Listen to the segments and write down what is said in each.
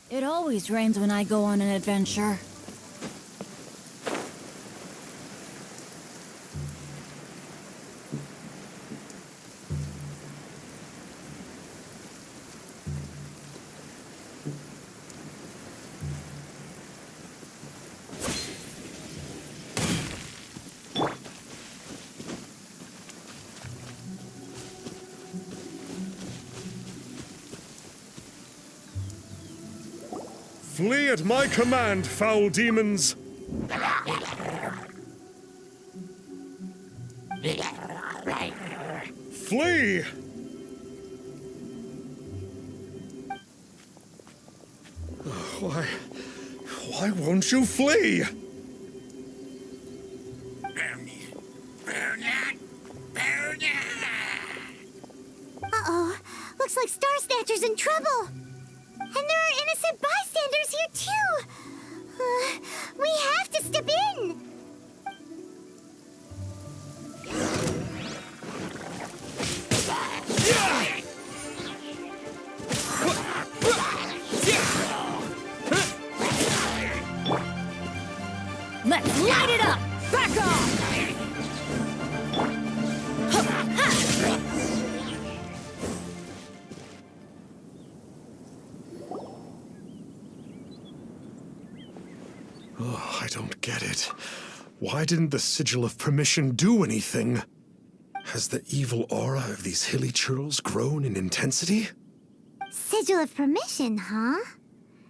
It always rains when I go on an adventure. Flee at my command, foul demons! Flee! Why won't you flee? Uh-oh. Looks like Star Snatcher's in trouble. And there are innocent bystanders here, too! We have to step in! Let's light it up! Back off! Oh, I don't get it. Why didn't the Sigil of Permission do anything? Has the evil aura of these hilly churls grown in intensity? Sigil of Permission, huh?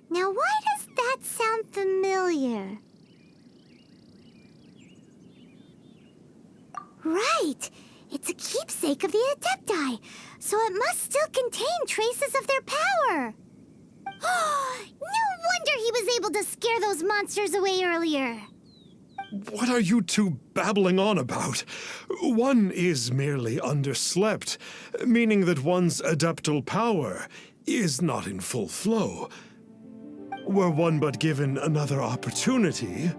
Now why does that sound familiar? Right! It's a keepsake of the Adepti, so it must still contain traces of their power! No wonder he was able to scare those monsters away earlier! What are you two babbling on about? One is merely underslept, meaning that one's adeptal power is not in full flow. Were one but given another opportunity...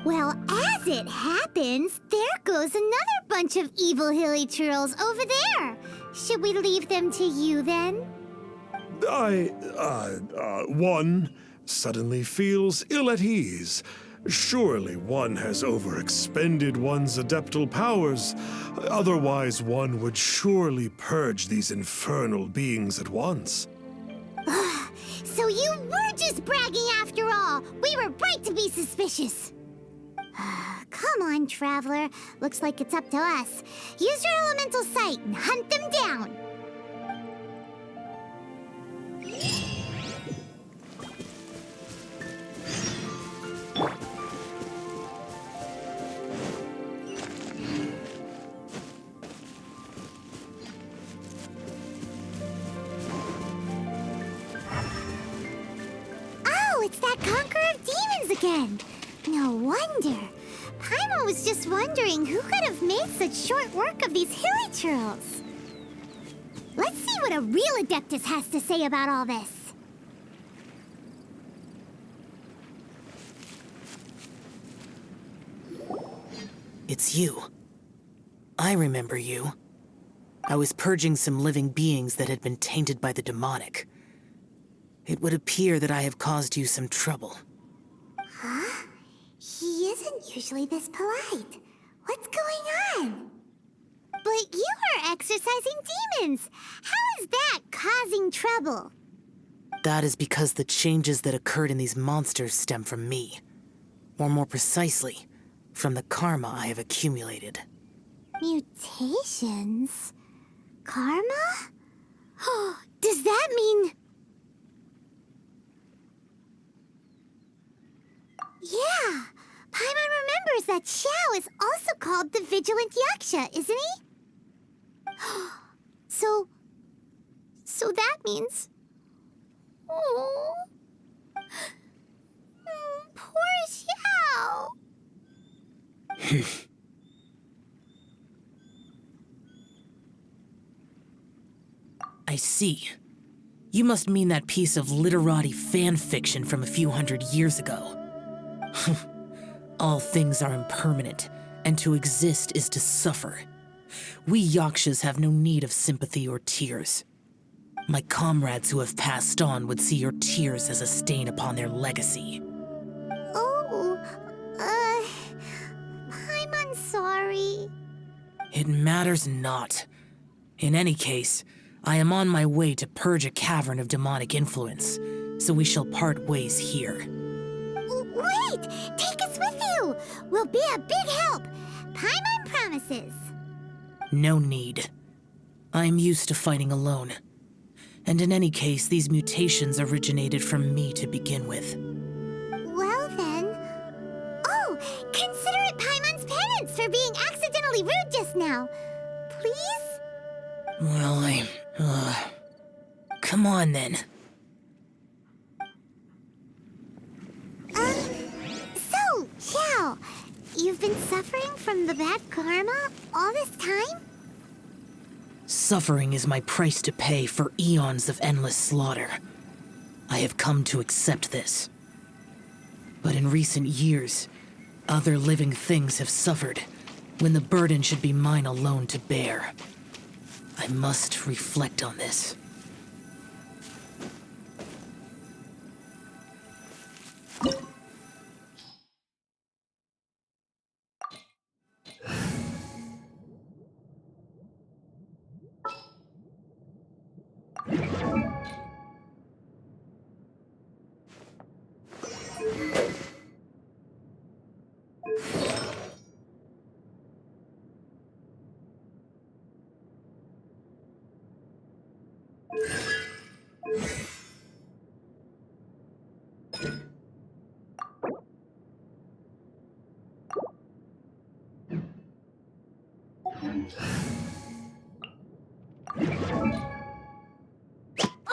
Well, as it happens, there goes another bunch of evil hilly churls over there. Should we leave them to you, then? One suddenly feels ill at ease. Surely one has overexpended one's adeptal powers. Otherwise, one would surely purge these infernal beings at once. So you were just bragging after all. We were right to be suspicious. Come on, Traveler. Looks like it's up to us. Use your elemental sight and hunt them down. Oh, it's that Conqueror of Demons again. No wonder. Paimon was just wondering who could have made such short work of these hilly churls. Let's see what a real Adeptus has to say about all this. It's you. I remember you. I was purging some living beings that had been tainted by the demonic. It would appear that I have caused you some trouble. Huh? He isn't usually this polite. What's going on? But you are exorcising demons. How is that causing trouble? That is because the changes that occurred in these monsters stem from me. Or more precisely, from the karma I have accumulated. Mutations? Karma? Does that mean... Yeah, Paimon remembers that Xiao is also called the Vigilant Yaksha, isn't he? So that means... Oh... Poor Xiao! I see. You must mean that piece of literati fan fiction from a few hundred years ago. All things are impermanent, and to exist is to suffer. We Yakshas have no need of sympathy or tears. My comrades who have passed on would see your tears as a stain upon their legacy. Oh, I'm sorry. It matters not. In any case, I am on my way to purge a cavern of demonic influence, so we shall part ways here. Wait! Take us with you! We'll be a big help! Paimon promises! No need. I am used to fighting alone. And in any case, these mutations originated from me to begin with. Well then... Oh! Consider it Paimon's penance for being accidentally rude just now! Please? Well, come on then. So, Xiao, you've been suffering from the bad karma all this time? Suffering is my price to pay for eons of endless slaughter. I have come to accept this. But in recent years, other living things have suffered, when the burden should be mine alone to bear. I must reflect on this.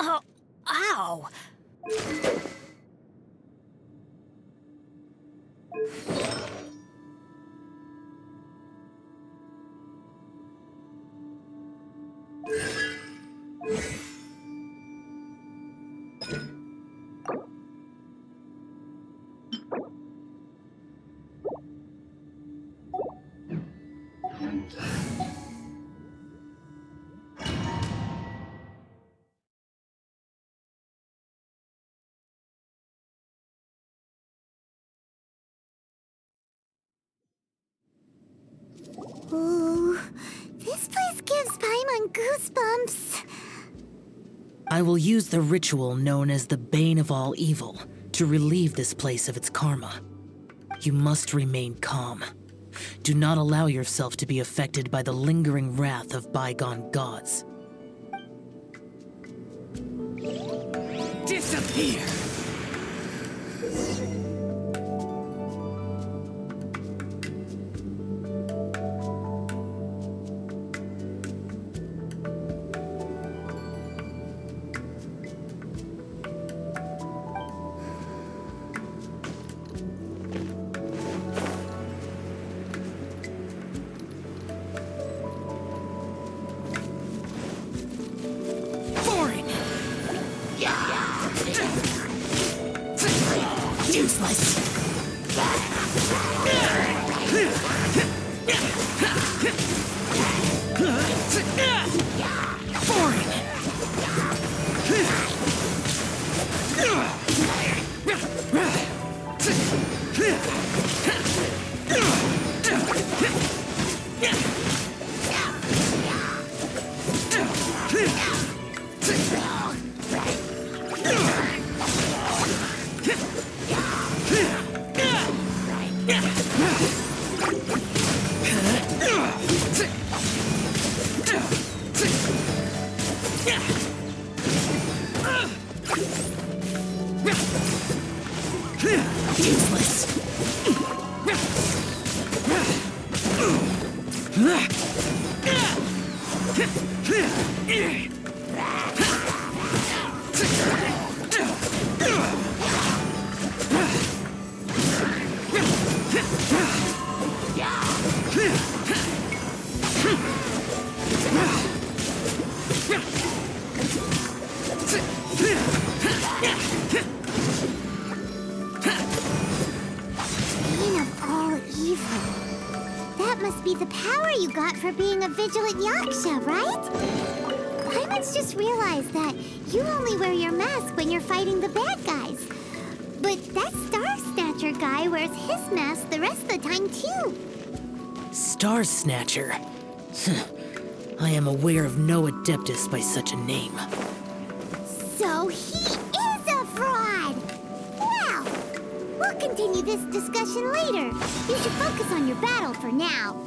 Oh, ow! Ooh, this place gives Paimon goosebumps. I will use the ritual known as the Bane of All Evil to relieve this place of its karma. You must remain calm. Do not allow yourself to be affected by the lingering wrath of bygone gods. Disappear! Useless. evil. That must be the power you got for being a vigilant Yaksha, right? Paimon's just realized that you only wear your mask when you're fighting the bad guys. But that Star Snatcher guy wears his mask the rest of the time, too. Star Snatcher? I am aware of no Adeptus by such a name. So he is a fraud! Well, we'll continue this discussion later. You should focus on your battle for now.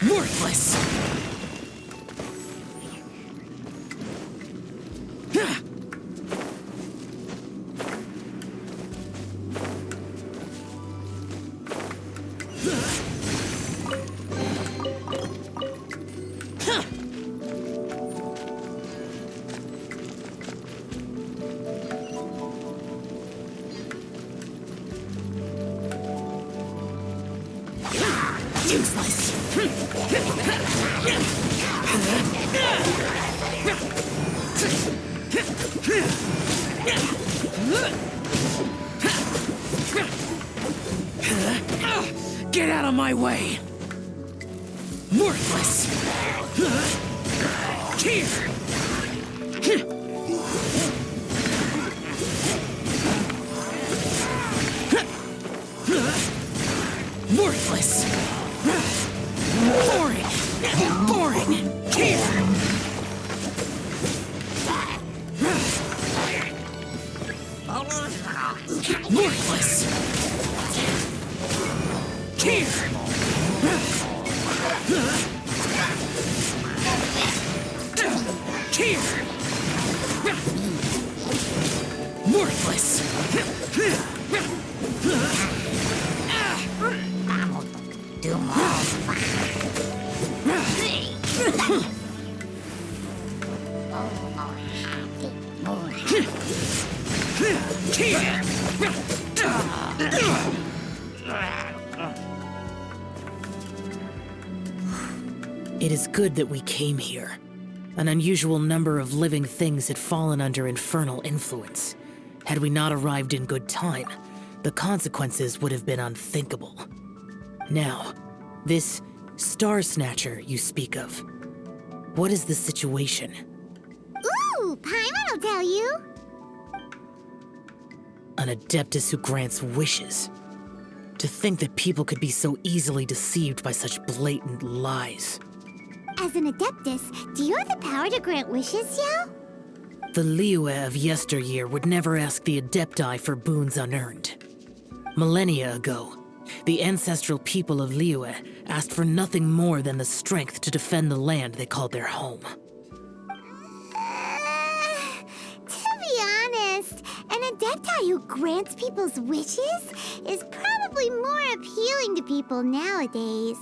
Worthless! Useless! Get out of my way! Worthless! Here! Worthless! Boring! Boring! Here! Worthless! Here! Here! Worthless! It is good that we came here. An unusual number of living things had fallen under infernal influence. Had we not arrived in good time, the consequences would have been unthinkable. Now, this Star Snatcher you speak of, what is the situation? Ooh, Paimon will tell you. An Adeptus who grants wishes. To think that people could be so easily deceived by such blatant lies. As an Adeptus, do you have the power to grant wishes, Xiao? The Liyue of yesteryear would never ask the Adepti for boons unearned. Millennia ago, the ancestral people of Liyue asked for nothing more than the strength to defend the land they called their home. To be honest, an Adepti who grants people's wishes is probably more appealing to people nowadays.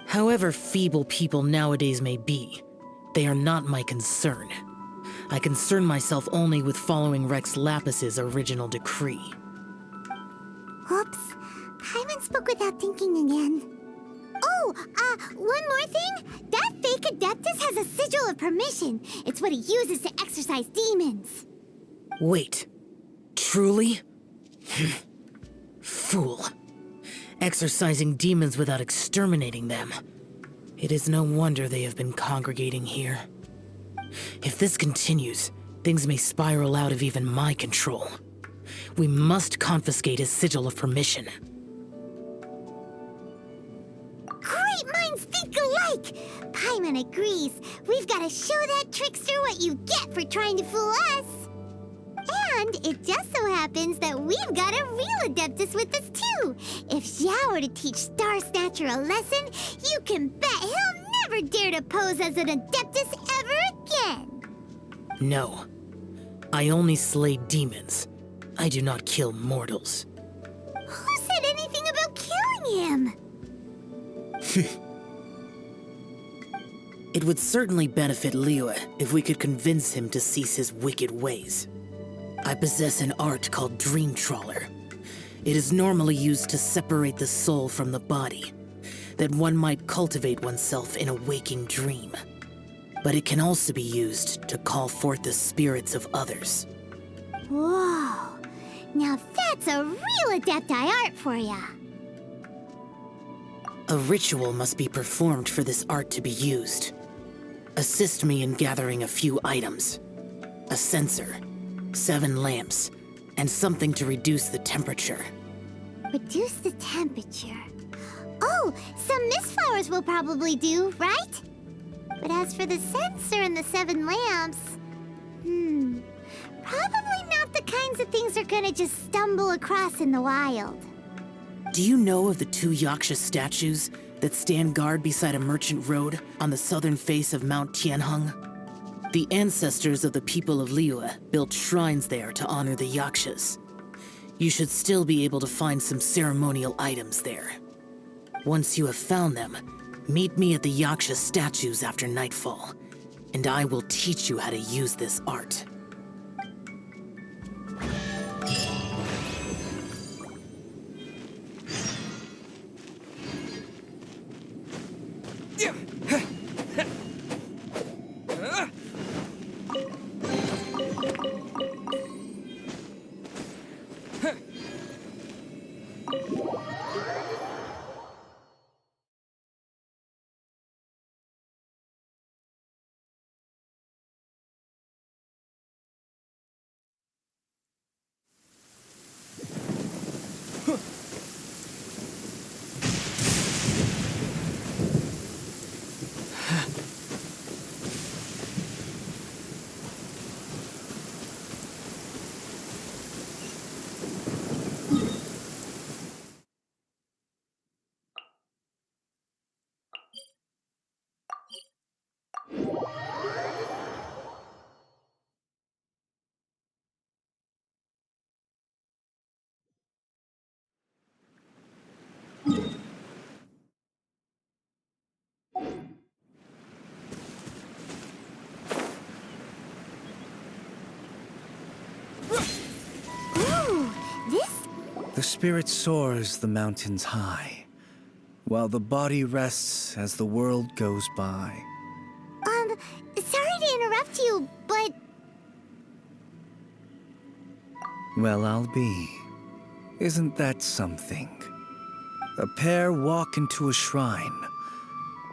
However feeble people nowadays may be, they are not my concern. I concern myself only with following Rex Lapis's original decree. Oops, Paimon spoke without thinking again. Oh, one more thing. That fake Adeptus has a sigil of permission. It's what he uses to exorcise demons. Wait, truly? Fool. Exorcising demons without exterminating them. It is no wonder they have been congregating here. If this continues, things may spiral out of even my control. We must confiscate his sigil of permission. Great minds think alike! Paimon agrees. We've got to show that trickster what you get for trying to fool us. And it just so happens that we've got a real Adeptus with us too. If Xiao were to teach Star Snatcher a lesson, you can bet he'll never dare to pose as an Adeptus ever again. No. I only slay demons. I do not kill mortals. Who said anything about killing him? It would certainly benefit Liyue if we could convince him to cease his wicked ways. I possess an art called Dream Trawler. It is normally used to separate the soul from the body, that one might cultivate oneself in a waking dream. But it can also be used to call forth the spirits of others. Whoa. Now that's a real Adepti art for ya. A ritual must be performed for this art to be used. Assist me in gathering a few items. A censer, 7 lamps, and something to reduce the temperature. Reduce the temperature. Oh, some mist flowers will probably do, right? But as for the censer and the 7 lamps... probably not the kinds of things they're gonna just stumble across in the wild. Do you know of the 2 Yaksha statues that stand guard beside a merchant road on the southern face of Mount Tianheng? The ancestors of the people of Liyue built shrines there to honor the Yakshas. You should still be able to find some ceremonial items there. Once you have found them, meet me at the Yaksha statues after nightfall, and I will teach you how to use this art. Ooh, this... The spirit soars the mountains high, while the body rests as the world goes by. Sorry to interrupt you, but... Well, I'll be. Isn't that something? A pair walk into a shrine,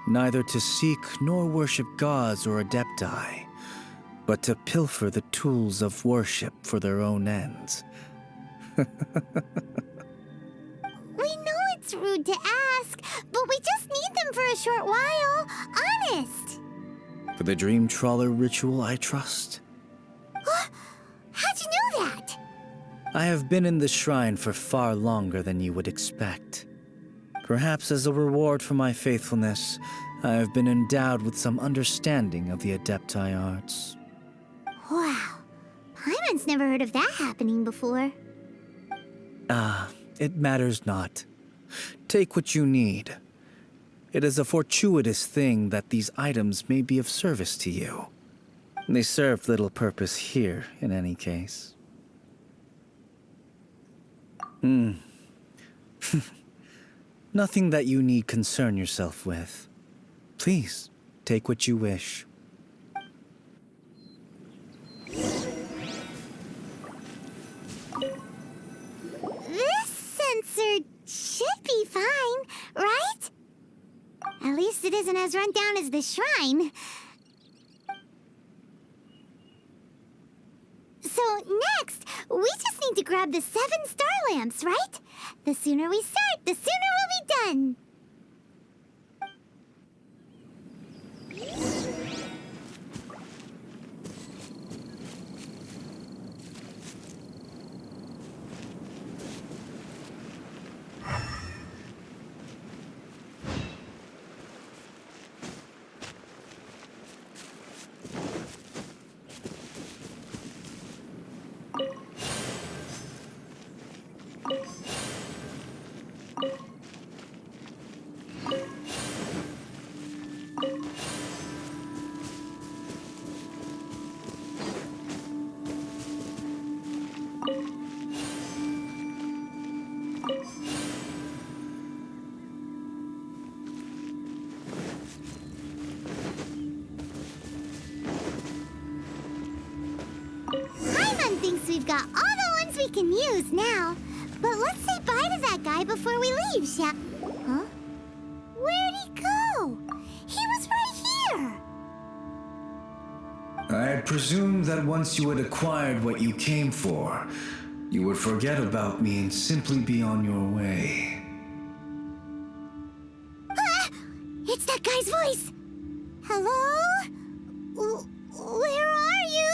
neither to seek nor worship gods or adepti, but to pilfer the tools of worship for their own ends. We know it's rude to ask, but we just need them for a short while. Honest. For the Dream Trawler ritual, I trust. How'd you know that? I have been in the shrine for far longer than you would expect. Perhaps as a reward for my faithfulness, I have been endowed with some understanding of the Adepti arts. Wow. Paimon's never heard of that happening before. It matters not. Take what you need. It is a fortuitous thing that these items may be of service to you. They served little purpose here, in any case. Nothing that you need concern yourself with. Please, take what you wish. This sensor should be fine, right? At least it isn't as run down as the shrine. So next, we just need to grab the 7 star lamps, right? The sooner we start, the sooner we'll be done. we've got all the ones we can use now. But let's say bye to that guy before we leave, Xiao. Huh? Where'd he go? He was right here! I had presumed that once you had acquired what you came for, you would forget about me and simply be on your way. Ah! It's that guy's voice! Hello? Where are you?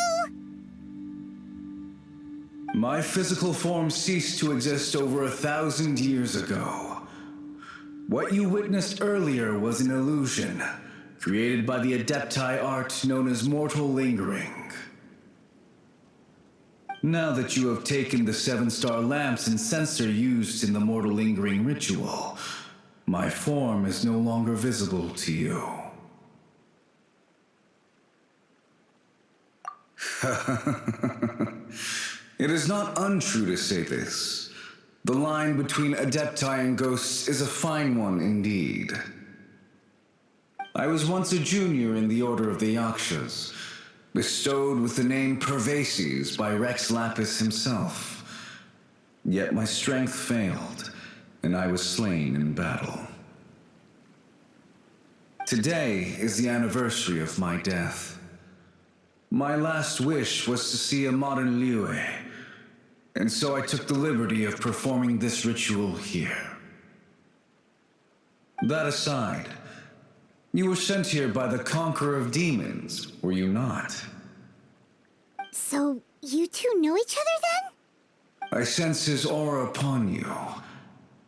My physical form ceased to exist over 1,000 years ago. What you witnessed earlier was an illusion, created by the Adepti art known as mortal lingering. Now that you have taken the 7-star lamps and censer used in the mortal lingering ritual, my form is no longer visible to you. It is not untrue to say this. The line between Adepti and ghosts is a fine one indeed. I was once a junior in the Order of the Yakshas, bestowed with the name Pervases by Rex Lapis himself. Yet my strength failed, and I was slain in battle. Today is the anniversary of my death. My last wish was to see a modern Liyue, and so I took the liberty of performing this ritual here. That aside, you were sent here by the Conqueror of Demons, were you not? So, you two know each other then? I sense his aura upon you.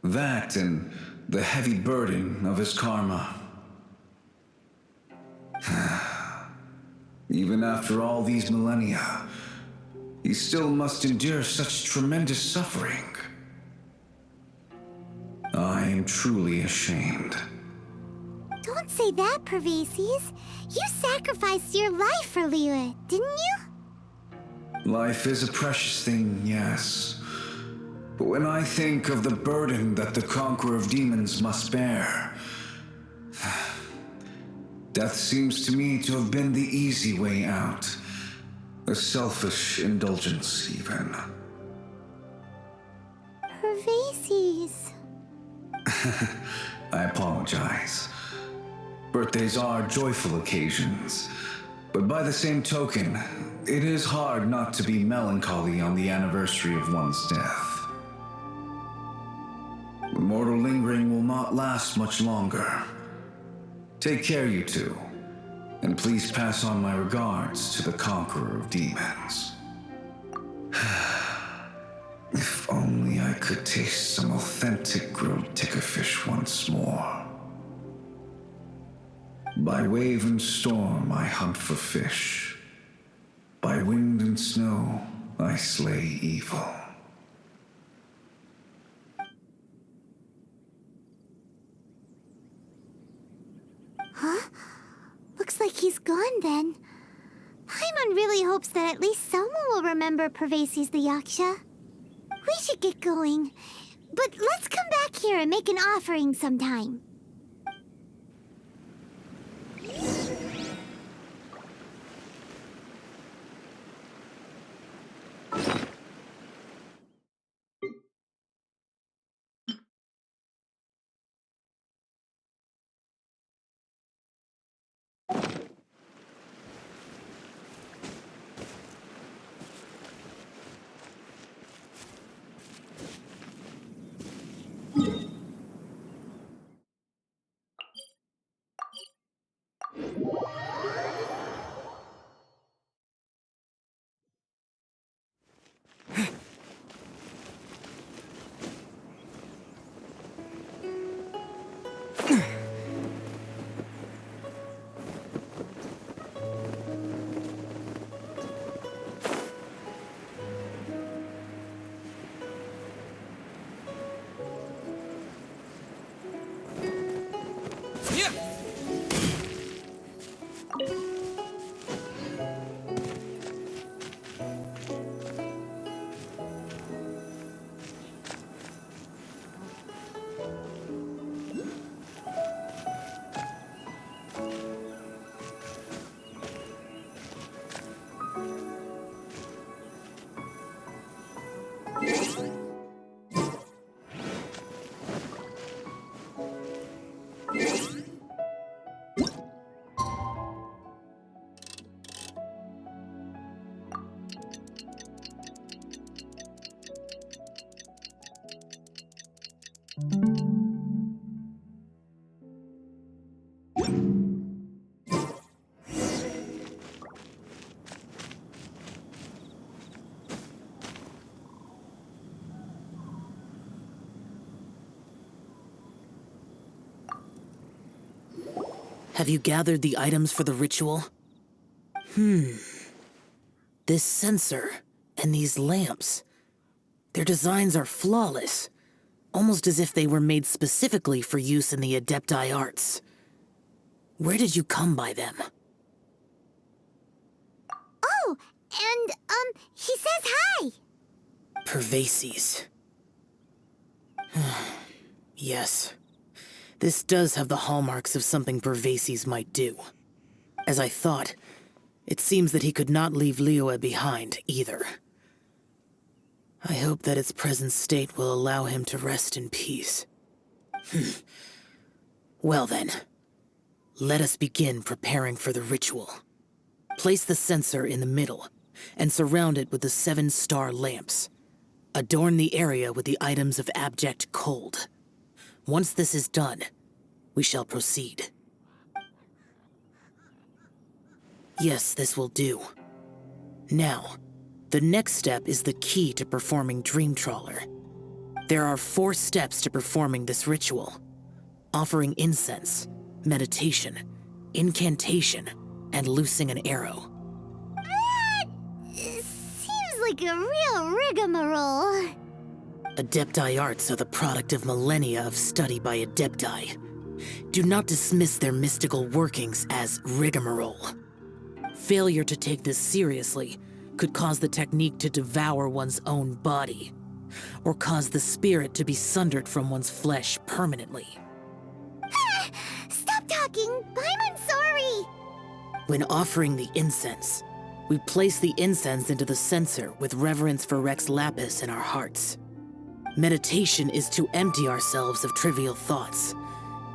That and the heavy burden of his karma. Even after all these millennia, he still must endure such tremendous suffering. I am truly ashamed. Don't say that, Pervases. You sacrificed your life for Liyue, didn't you? Life is a precious thing, yes. But when I think of the burden that the Conqueror of Demons must bear, death seems to me to have been the easy way out. A selfish indulgence, even. Pervases. I apologize. Birthdays are joyful occasions, but by the same token, it is hard not to be melancholy on the anniversary of one's death. The mortal lingering will not last much longer. Take care, you two, and please pass on my regards to the Conqueror of Demons. If only I could taste some authentic grilled tickerfish once more. By wave and storm I hunt for fish. By wind and snow I slay evil. Huh? Looks like he's gone then. Paimon really hopes that at least someone will remember Pervases the Yaksha. We should get going. But let's come back here and make an offering sometime. Have you gathered the items for the ritual? This sensor and these lamps. Their designs are flawless, almost as if they were made specifically for use in the Adepti arts. Where did you come by them? Oh, and, he says hi. Pervases. Yes. This does have the hallmarks of something Pervases might do. As I thought, it seems that he could not leave Liyue behind, either. I hope that its present state will allow him to rest in peace. Well then, let us begin preparing for the ritual. Place the censer in the middle, and surround it with the 7-star lamps. Adorn the area with the items of abject cold. Once this is done, we shall proceed. Yes, this will do. Now, the next step is the key to performing Dream Trawler. There are 4 steps to performing this ritual: offering incense, meditation, incantation, and loosing an arrow. That seems like a real rigmarole. Adepti arts are the product of millennia of study by Adepti. Do not dismiss their mystical workings as rigmarole. Failure to take this seriously could cause the technique to devour one's own body, or cause the spirit to be sundered from one's flesh permanently. Stop talking! I'm sorry! When offering the incense, we place the incense into the censer with reverence for Rex Lapis in our hearts. Meditation is to empty ourselves of trivial thoughts,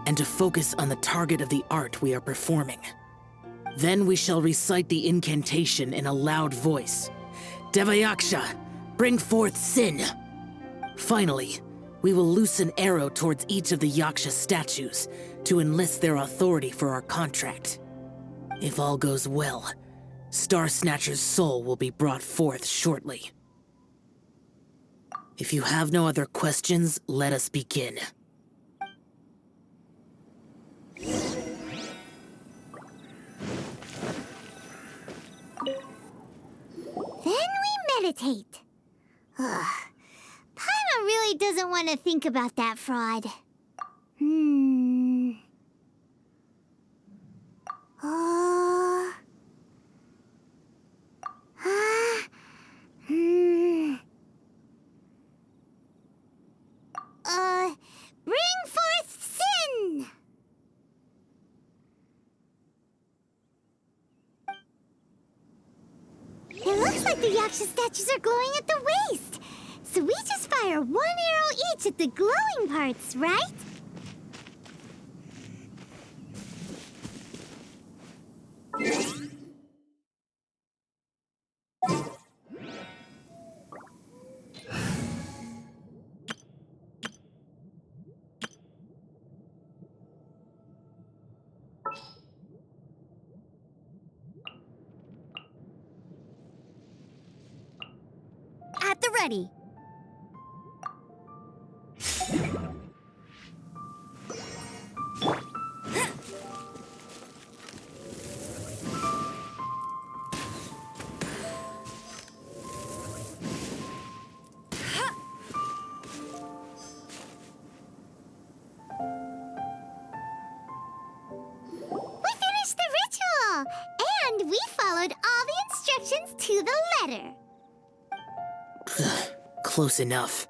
and to focus on the target of the art we are performing. Then we shall recite the incantation in a loud voice. Devayaksha, bring forth sin! Finally, we will loose an arrow towards each of the Yaksha statues to enlist their authority for our contract. If all goes well, Star Snatcher's soul will be brought forth shortly. If you have no other questions, let us begin. Then we meditate. Ugh. Paimon really doesn't want to think about that fraud. Bring forth sin! It looks like the Yaksha statues are glowing at the waist. So we just fire 1 arrow each at the glowing parts, right? At the ready. And we followed all the instructions to the letter. Close enough.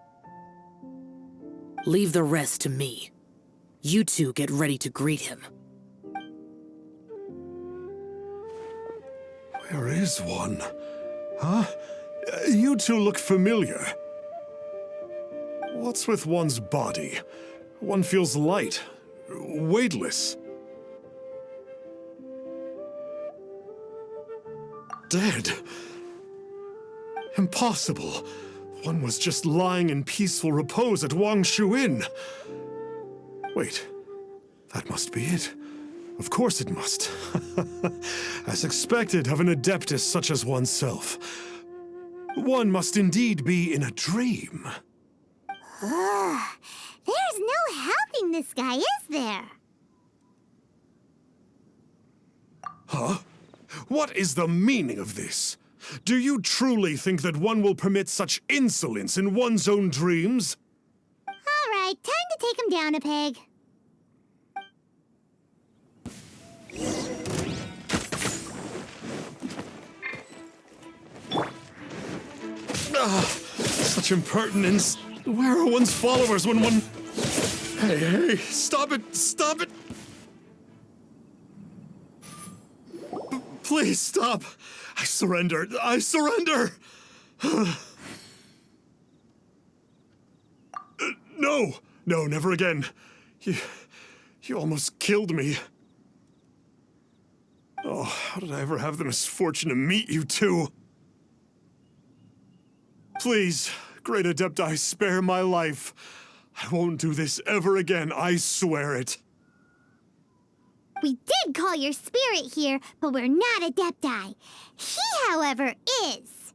Leave the rest to me. You two get ready to greet him. Where is one? Huh? You two look familiar. What's with one's body? One feels light, weightless. Dead. Impossible. One was just lying in peaceful repose at Wangshu Inn. Wait, that must be it. Of course it must. As expected of an adeptus such as oneself. One must indeed be in a dream. There's no helping this guy, is there? Huh? What is the meaning of this? Do you truly think that one will permit such insolence in one's own dreams? All right, time to take him down a peg. Such impertinence. Where are one's followers when one... Hey, stop it, stop it! Please stop. I surrender, I surrender! No, no, never again. You almost killed me. Oh, how did I ever have the misfortune to meet you two? Please, Great Adepti, spare my life. I won't do this ever again, I swear it. We did call your spirit here, but we're not Adepti. He, however, is.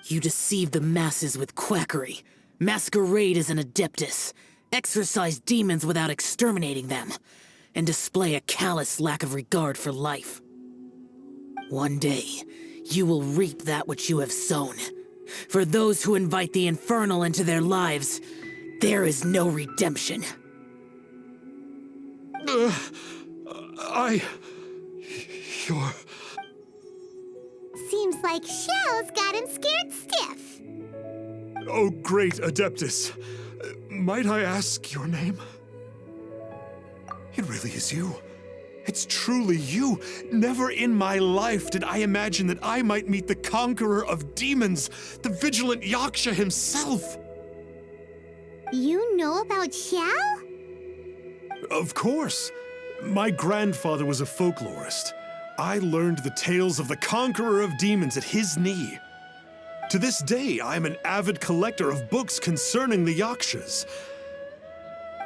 You deceive the masses with quackery, masquerade as an Adeptus, exorcise demons without exterminating them, and display a callous lack of regard for life. One day, you will reap that which you have sown. For those who invite the infernal into their lives, there is no redemption. You're... Seems like Xiao's got him scared stiff. Oh, great Adeptus. Might I ask your name? It really is you. It's truly you. Never in my life did I imagine that I might meet the conqueror of demons, the vigilant Yaksha himself. You know about Xiao? Of course. My grandfather was a folklorist. I learned the tales of the conqueror of demons at his knee. To this day, I am an avid collector of books concerning the Yakshas.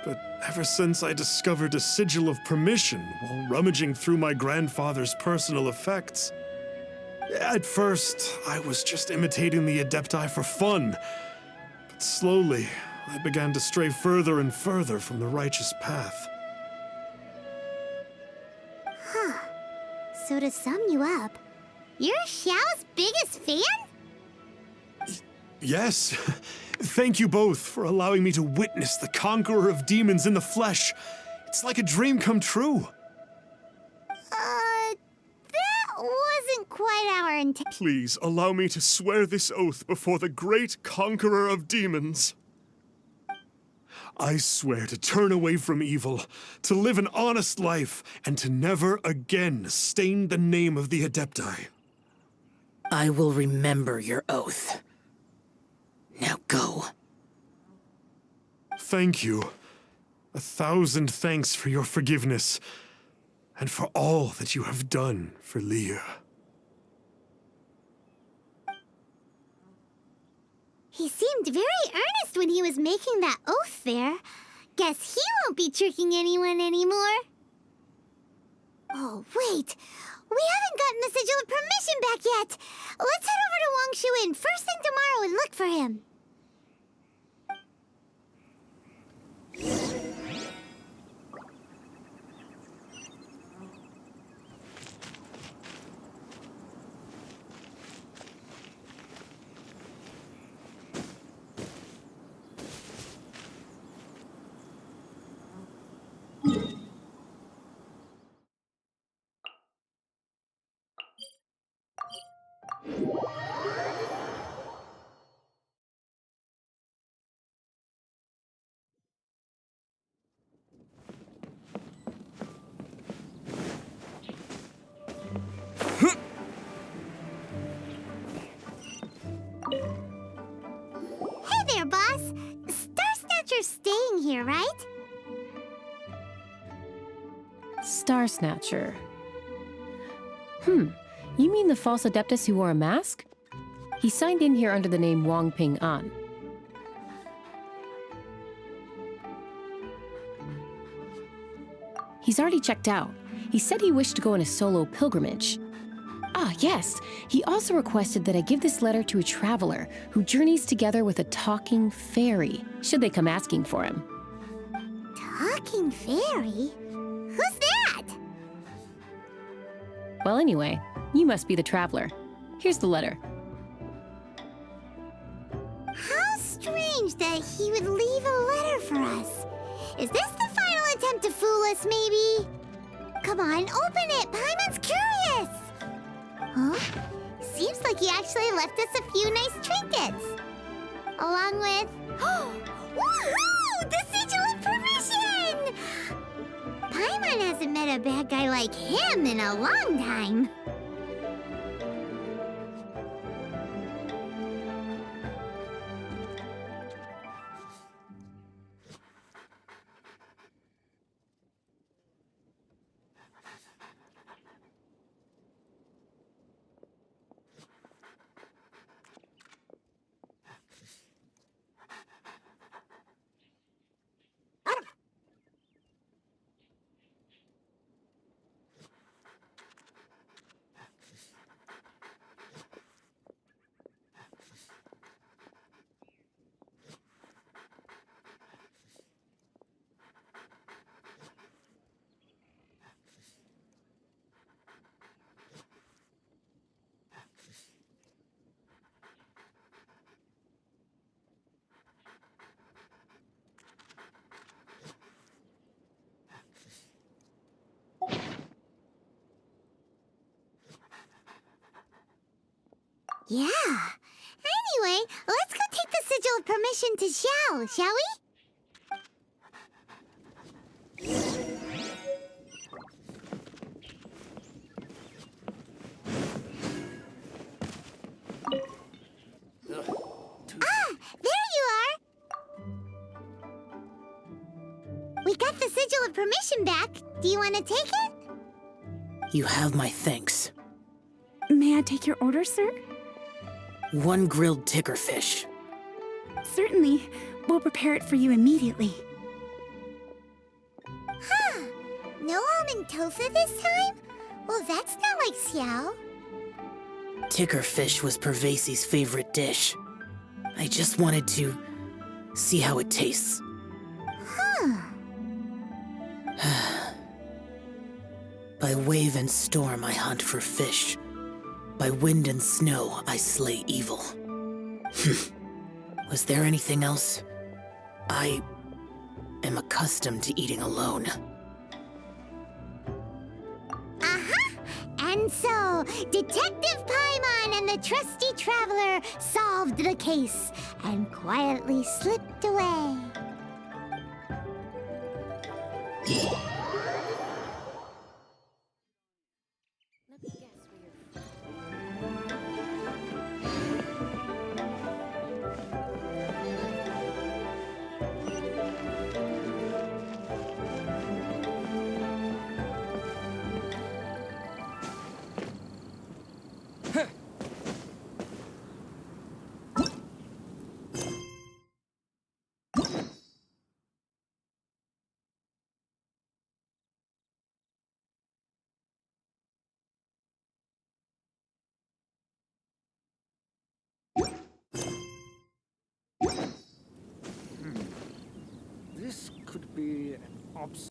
But ever since I discovered a sigil of permission while rummaging through my grandfather's personal effects, at first, I was just imitating the Adepti for fun. But slowly, I began to stray further and further from the righteous path. So to sum you up, you're Xiao's biggest fan? Yes. Thank you both for allowing me to witness the conqueror of demons in the flesh. It's like a dream come true. That wasn't quite our intent. Please allow me to swear this oath before the great conqueror of demons. I swear to turn away from evil, to live an honest life, and to never again stain the name of the Adepti. I will remember your oath. Now go. Thank you. 1,000 thanks for your forgiveness, and for all that you have done for Leah. He seemed very earnest when he was making that oath there. Guess he won't be tricking anyone anymore. Oh, wait. We haven't gotten the sigil of permission back yet. Let's head over to Wangshu first thing tomorrow and look for him. Hey there, boss. Star Snatcher's staying here, right? Star Snatcher. You mean the false Adeptus who wore a mask? He signed in here under the name Wang Ping An. He's already checked out. He said he wished to go on a solo pilgrimage. Ah, yes. He also requested that I give this letter to a traveler who journeys together with a talking fairy, should they come asking for him. Talking fairy? Who's that? Well, anyway, you must be the traveler. Here's the letter. How strange that he would leave a letter for us. Is this the final attempt to fool us, maybe? Come on, open it! Paimon's curious! Huh? Seems like he actually left us a few nice trinkets. Along with... Woohoo! The Sigil of Permission! Paimon hasn't met a bad guy like him in a long time. Yeah. Anyway, let's go take the Sigil of Permission to Xiao, shall we? There you are! We got the Sigil of Permission back. Do you want to take it? You have my thanks. May I take your order, sir? 1 grilled tickerfish. Certainly. We'll prepare it for you immediately. Huh. No almond tofu this time? Well, that's not like Xiao. Tickerfish was Pervasi's favorite dish. I just wanted to see how it tastes. Huh. By wave and storm I hunt for fish. By wind and snow I slay evil. Was there anything else? I am accustomed to eating alone. And so, Detective Paimon and the trusty traveler solved the case and quietly slipped away. This could be an obstacle.